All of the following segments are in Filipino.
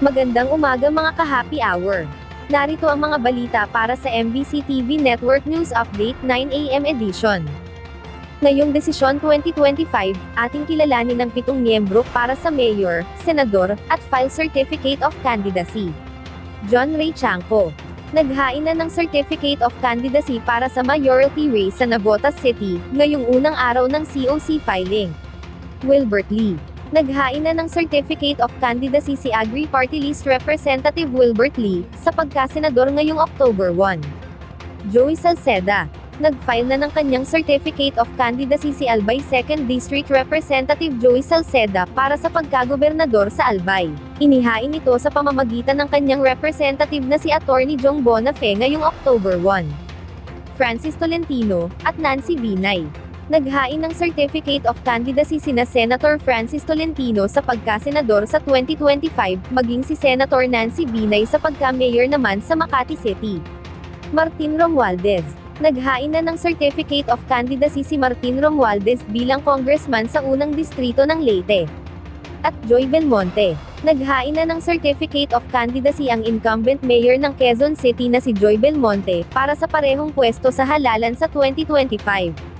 Magandang umaga mga ka-happy hour. Narito ang mga balita para sa MBC TV Network News Update 9 AM edition. Ngayong desisyon 2025, ating kilalanin ang 7 miyembro para sa mayor, senador, at file certificate of candidacy. John Ray Chanco. Naghain na ng certificate of candidacy para sa mayoralty race sa Navotas City, ngayong unang araw ng COC filing. Wilbert Lee. Naghain na ng certificate of candidacy si Agri Party List Representative Wilbert Lee, sa pagkasenador ngayong October 1. Joey Salceda. Nag-file na ng kanyang certificate of candidacy si Albay 2nd District Representative Joey Salceda para sa pagkagobernador sa Albay. Inihain ito sa pamamagitan ng kanyang representative na si Attorney Jong Bonafe ngayong October 1. Francis Tolentino, at Nancy Binay. Naghain ng certificate of candidacy sina Senator Francis Tolentino sa pagkasenador sa 2025, maging si Senator Nancy Binay sa pagka-mayor naman sa Makati City. Martin Romualdez. Naghain na ng certificate of candidacy si Martin Romualdez bilang congressman sa unang distrito ng Leyte. At Joy Belmonte. Naghain na ng certificate of candidacy ang incumbent mayor ng Quezon City na si Joy Belmonte, para sa parehong pwesto sa halalan sa 2025.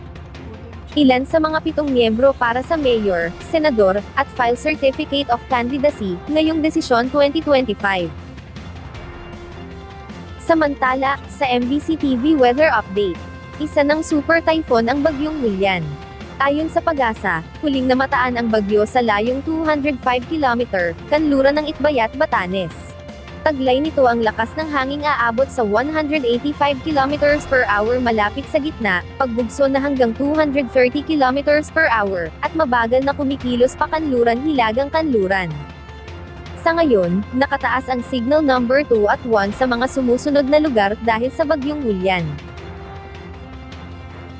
Ilan sa mga 7 miyembro para sa mayor, senador, at file certificate of candidacy, ngayong desisyon 2025. Samantala, sa MBC TV Weather Update, isa ng super typhoon ang bagyong William. Ayon sa Pag-asa, huling namataan ang bagyo sa layong 205 km, kanluran ng Itbayat, Batanes. Taglay nito ang lakas ng hanging aabot sa 185 km per hour malapit sa gitna, pagbugso na hanggang 230 km per hour, at mabagal na kumikilos pa kanluran hilagang kanluran. Sa ngayon, nakataas ang signal number 2 at 1 sa mga sumusunod na lugar dahil sa bagyong William.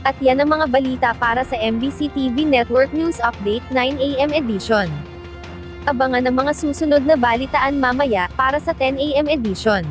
At yan ang mga balita para sa MBC TV Network News Update 9 AM edition. Abangan ang mga susunod na balitaan mamaya para sa 10 AM edition.